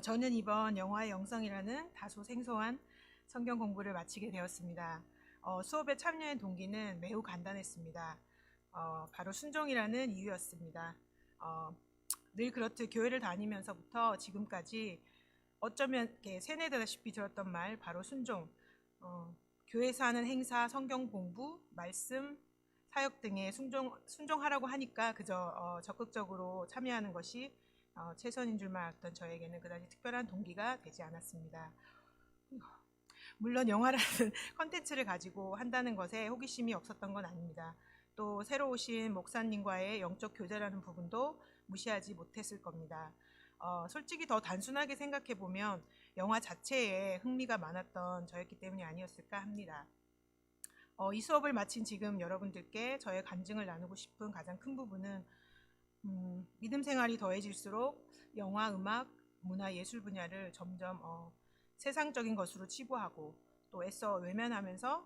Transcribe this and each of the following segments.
저는 이번 영화의 영성이라는 다소 생소한 성경 공부를 마치게 되었습니다. 수업에 참여한 동기는 매우 간단했습니다. 바로 순종이라는 이유였습니다. 어, 늘 그렇듯 교회를 다니면서부터 지금까지 어쩌면 이렇게 세뇌되다시피 들었던 말, 바로 순종. 교회에서 하는 행사, 성경 공부, 말씀, 사역 등에 순종하라고 하니까 그저 적극적으로 참여하는 것이 최선인 줄만 알았던 저에게는 그다지 특별한 동기가 되지 않았습니다. 물론 영화라는 컨텐츠를 가지고 한다는 것에 호기심이 없었던 건 아닙니다. 또 새로 오신 목사님과의 영적 교제라는 부분도 무시하지 못했을 겁니다. 솔직히 더 단순하게 생각해 보면 영화 자체에 흥미가 많았던 저였기 때문이 아니었을까 합니다. 이 수업을 마친 지금 여러분들께 저의 간증을 나누고 싶은 가장 큰 부분은 믿음 생활이 더해질수록 영화, 음악, 문화, 예술 분야를 점점 세상적인 것으로 치부하고 또 애써 외면하면서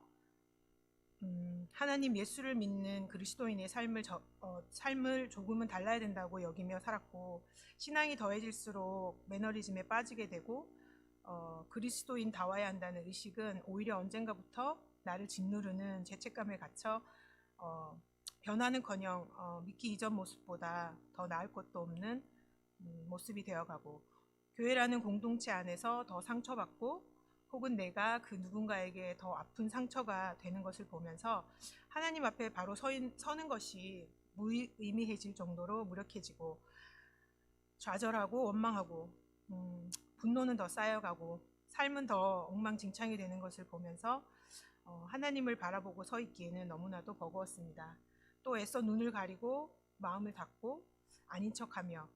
하나님 예수를 믿는 그리스도인의 삶을 조금은 달라야 된다고 여기며 살았고, 신앙이 더해질수록 매너리즘에 빠지게 되고 그리스도인 다워야 한다는 의식은 오히려 언젠가부터 나를 짓누르는 죄책감에 갇혀 변화는커녕 믿기 이전 모습보다 더 나을 것도 없는 모습이 되어가고, 교회라는 공동체 안에서 더 상처받고 혹은 내가 그 누군가에게 더 아픈 상처가 되는 것을 보면서 하나님 앞에 바로 서는 것이 무의미해질 정도로 무력해지고, 좌절하고 원망하고 분노는 더 쌓여가고 삶은 더 엉망진창이 되는 것을 보면서 하나님을 바라보고 서 있기에는 너무나도 버거웠습니다. 또 애써 눈을 가리고 마음을 닫고 아닌 척하며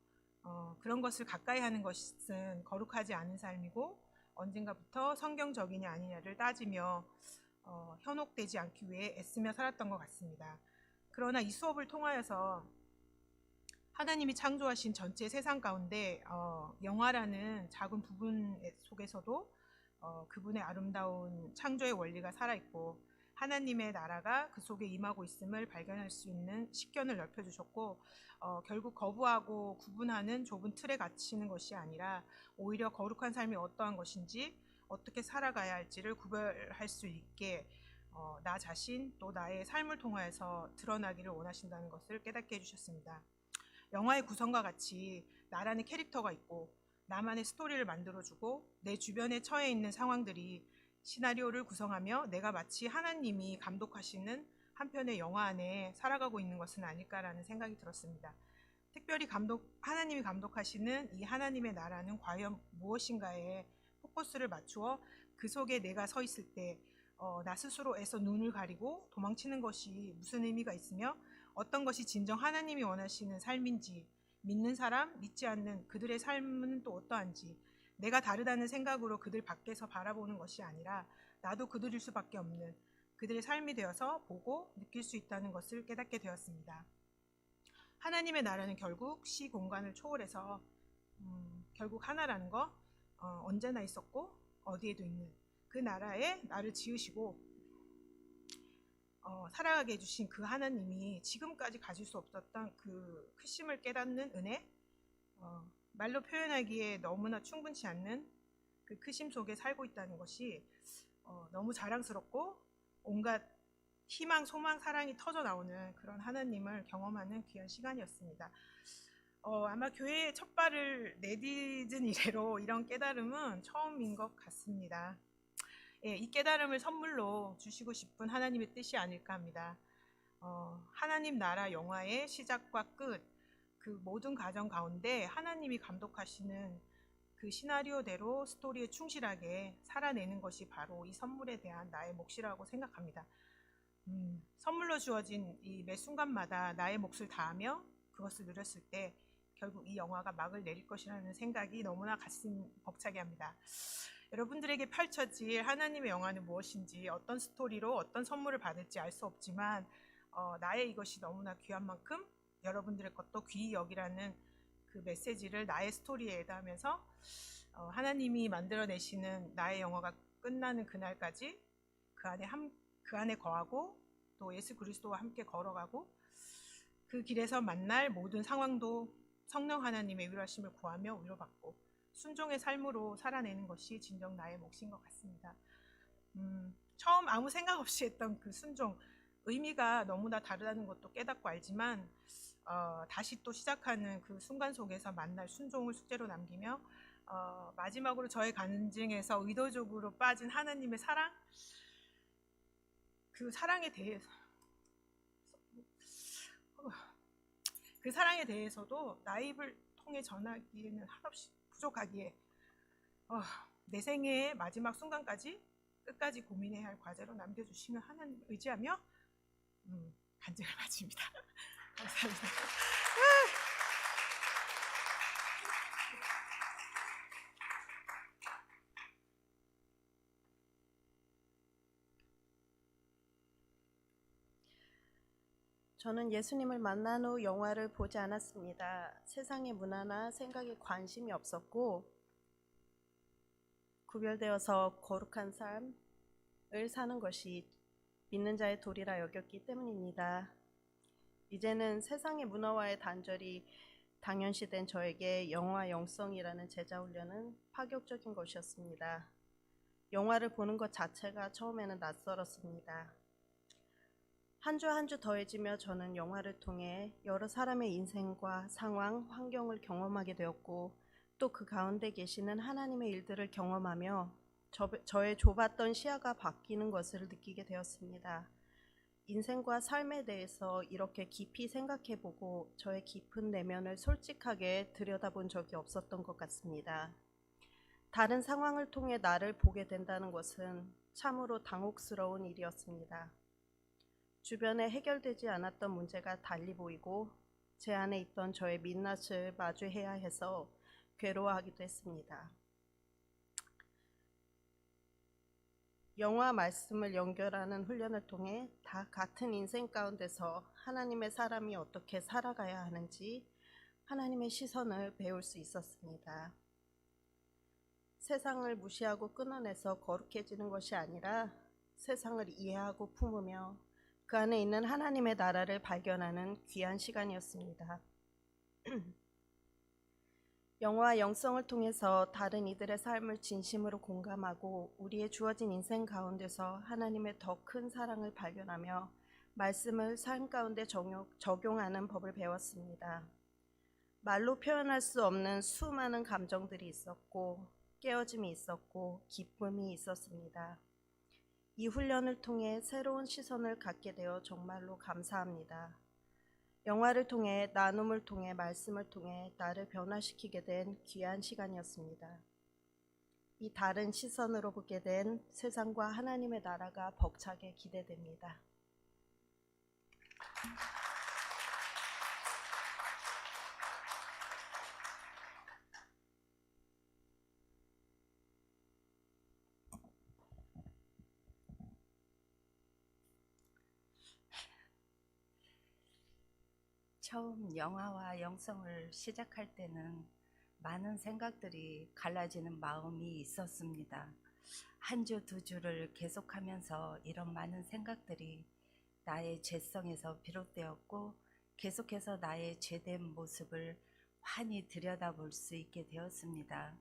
그런 것을 가까이 하는 것은 거룩하지 않은 삶이고 언젠가부터 성경적이냐 아니냐를 따지며 현혹되지 않기 위해 애쓰며 살았던 것 같습니다. 그러나 이 수업을 통하여서 하나님이 창조하신 전체 세상 가운데 영화라는 작은 부분 속에서도 그분의 아름다운 창조의 원리가 살아있고 하나님의 나라가 그 속에 임하고 있음을 발견할 수 있는 식견을 넓혀주셨고, 결국 거부하고 구분하는 좁은 틀에 갇히는 것이 아니라 오히려 거룩한 삶이 어떠한 것인지 어떻게 살아가야 할지를 구별할 수 있게 나 자신 또 나의 삶을 통하여서 드러나기를 원하신다는 것을 깨닫게 해주셨습니다. 영화의 구성과 같이 나라는 캐릭터가 있고 나만의 스토리를 만들어주고 내 주변에 처해 있는 상황들이 시나리오를 구성하며 내가 마치 하나님이 감독하시는 한 편의 영화 안에 살아가고 있는 것은 아닐까라는 생각이 들었습니다. 특별히 하나님이 감독하시는 이 하나님의 나라는 과연 무엇인가에 포커스를 맞추어 그 속에 내가 서 있을 때 나 스스로 애써 눈을 가리고 도망치는 것이 무슨 의미가 있으며 어떤 것이 진정 하나님이 원하시는 삶인지, 믿는 사람, 믿지 않는 그들의 삶은 또 어떠한지, 내가 다르다는 생각으로 그들 밖에서 바라보는 것이 아니라 나도 그들일 수밖에 없는 그들의 삶이 되어서 보고 느낄 수 있다는 것을 깨닫게 되었습니다. 하나님의 나라는 결국 시 공간을 초월해서 결국 하나라는 거, 언제나 있었고 어디에도 있는 그 나라에 나를 지으시고 살아가게 해주신 그 하나님이 지금까지 가질 수 없었던 그 크심을 깨닫는 은혜, 말로 표현하기에 너무나 충분치 않는 그 크심 속에 살고 있다는 것이 너무 자랑스럽고 온갖 희망, 소망, 사랑이 터져 나오는 그런 하나님을 경험하는 귀한 시간이었습니다. 아마 교회에 첫 발을 내딛은 이래로 이런 깨달음은 처음인 것 같습니다. 예, 이 깨달음을 선물로 주시고 싶은 하나님의 뜻이 아닐까 합니다. 하나님 나라 영화의 시작과 끝, 그 모든 과정 가운데 하나님이 감독하시는 그 시나리오대로 스토리에 충실하게 살아내는 것이 바로 이 선물에 대한 나의 몫이라고 생각합니다. 선물로 주어진 이 매 순간마다 나의 몫을 다하며 그것을 누렸을 때 결국 이 영화가 막을 내릴 것이라는 생각이 너무나 가슴 벅차게 합니다. 여러분들에게 펼쳐질 하나님의 영화는 무엇인지, 어떤 스토리로 어떤 선물을 받을지 알 수 없지만 나의 이것이 너무나 귀한 만큼 여러분들의 것도 귀히 여기라는 그 메시지를 나의 스토리에 애다하면서 하나님이 만들어내시는 나의 영화가 끝나는 그날까지 그 안에 거하고 또 예수 그리스도와 함께 걸어가고 그 길에서 만날 모든 상황도 성령 하나님의 위로하심을 구하며 위로받고 순종의 삶으로 살아내는 것이 진정 나의 몫인 것 같습니다. 처음 아무 생각 없이 했던 그 순종, 의미가 너무나 다르다는 것도 깨닫고 알지만 다시 또 시작하는 그 순간 속에서 만날 순종을 숙제로 남기며 마지막으로 저의 간증에서 의도적으로 빠진 하나님의 사랑, 그 사랑에 대해서 그 사랑에 대해서도 나의 입을 통해 전하기에는 한없이 부족하기에 내 생애의 마지막 순간까지 끝까지 고민해야 할 과제로 남겨주시면 하나님을 의지하며 간증을 마칩니다. 감사합니다. 저는 예수님을 만난 후 영화를 보지 않았습니다. 세상의 문화나 생각에 관심이 없었고 구별되어서 거룩한 삶을 사는 것이 믿는 자의 도리라 여겼기 때문입니다. 이제는 세상의 문화와의 단절이 당연시된 저에게 영화 영성이라는 제자훈련은 파격적인 것이었습니다. 영화를 보는 것 자체가 처음에는 낯설었습니다. 한 주 한 주 더해지며 저는 영화를 통해 여러 사람의 인생과 상황, 환경을 경험하게 되었고 또 그 가운데 계시는 하나님의 일들을 경험하며 저의 좁았던 시야가 바뀌는 것을 느끼게 되었습니다. 인생과 삶에 대해서 이렇게 깊이 생각해보고 저의 깊은 내면을 솔직하게 들여다본 적이 없었던 것 같습니다. 다른 상황을 통해 나를 보게 된다는 것은 참으로 당혹스러운 일이었습니다. 주변에 해결되지 않았던 문제가 달리 보이고 제 안에 있던 저의 민낯을 마주해야 해서 괴로워하기도 했습니다. 영화 말씀을 연결하는 훈련을 통해 다 같은 인생 가운데서 하나님의 사람이 어떻게 살아가야 하는지 하나님의 시선을 배울 수 있었습니다. 세상을 무시하고 끊어내서 거룩해지는 것이 아니라 세상을 이해하고 품으며 그 안에 있는 하나님의 나라를 발견하는 귀한 시간이었습니다. 영화와 영성을 통해서 다른 이들의 삶을 진심으로 공감하고 우리의 주어진 인생 가운데서 하나님의 더 큰 사랑을 발견하며 말씀을 삶 가운데 적용하는 법을 배웠습니다. 말로 표현할 수 없는 수많은 감정들이 있었고 깨어짐이 있었고 기쁨이 있었습니다. 이 훈련을 통해 새로운 시선을 갖게 되어 정말로 감사합니다. 영화를 통해 나눔을 통해 말씀을 통해 나를 변화시키게 된 귀한 시간이었습니다. 이 다른 시선으로 보게 된 세상과 하나님의 나라가 벅차게 기대됩니다. 처음 영화와 영성을 시작할 때는 많은 생각들이 갈라지는 마음이 있었습니다. 한 주, 두 주를 계속하면서 이런 많은 생각들이 나의 죄성에서 비롯되었고 계속해서 나의 죄된 모습을 환히 들여다볼 수 있게 되었습니다.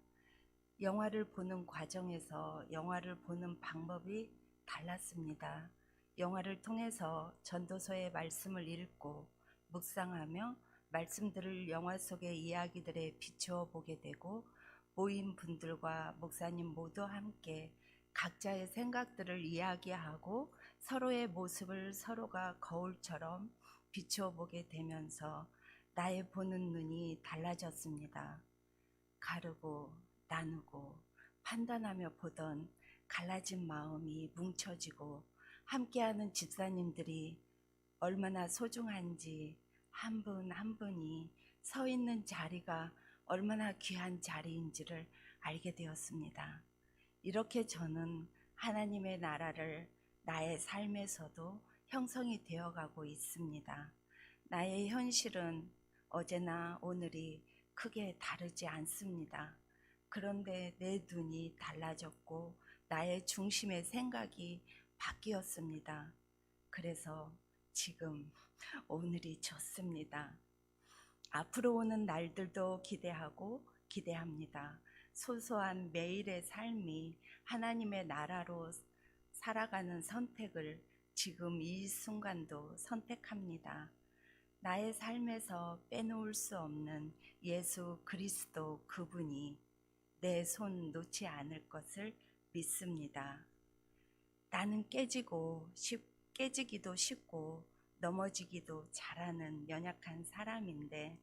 영화를 보는 과정에서 영화를 보는 방법이 달랐습니다. 영화를 통해서 전도서의 말씀을 읽고 묵상하며 말씀들을 영화 속의 이야기들에 비추어 보게 되고 모인 분들과 목사님 모두 함께 각자의 생각들을 이야기하고 서로의 모습을 서로가 거울처럼 비추어 보게 되면서 나의 보는 눈이 달라졌습니다. 가르고 나누고 판단하며 보던 갈라진 마음이 뭉쳐지고 함께하는 집사님들이 얼마나 소중한지 한 분 한 분이 서 있는 자리가 얼마나 귀한 자리인지를 알게 되었습니다. 이렇게 저는 하나님의 나라를 나의 삶에서도 형성이 되어가고 있습니다. 나의 현실은 어제나 오늘이 크게 다르지 않습니다. 그런데 내 눈이 달라졌고 나의 중심의 생각이 바뀌었습니다. 그래서 지금 오늘이 좋습니다. 앞으로 오는 날들도 기대합니다. 소소한 매일의 삶이 하나님의 나라로 살아가는 선택을 지금 이 순간도 선택합니다. 나의 삶에서 빼놓을 수 없는 예수 그리스도 그분이 내 손 놓지 않을 것을 믿습니다. 나는 깨지기도 쉽고 넘어지기도 잘하는 연약한 사람인데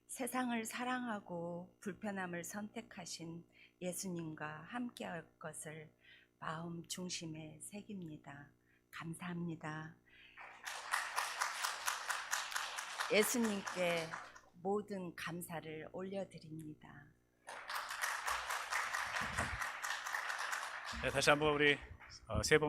세상을 사랑하고 불편함을 선택하신 예수님과 함께할 것을 마음 중심에 새깁니다. 감사합니다. 예수님께 모든 감사를 올려드립니다. 네, 다시 한번 우리 세 분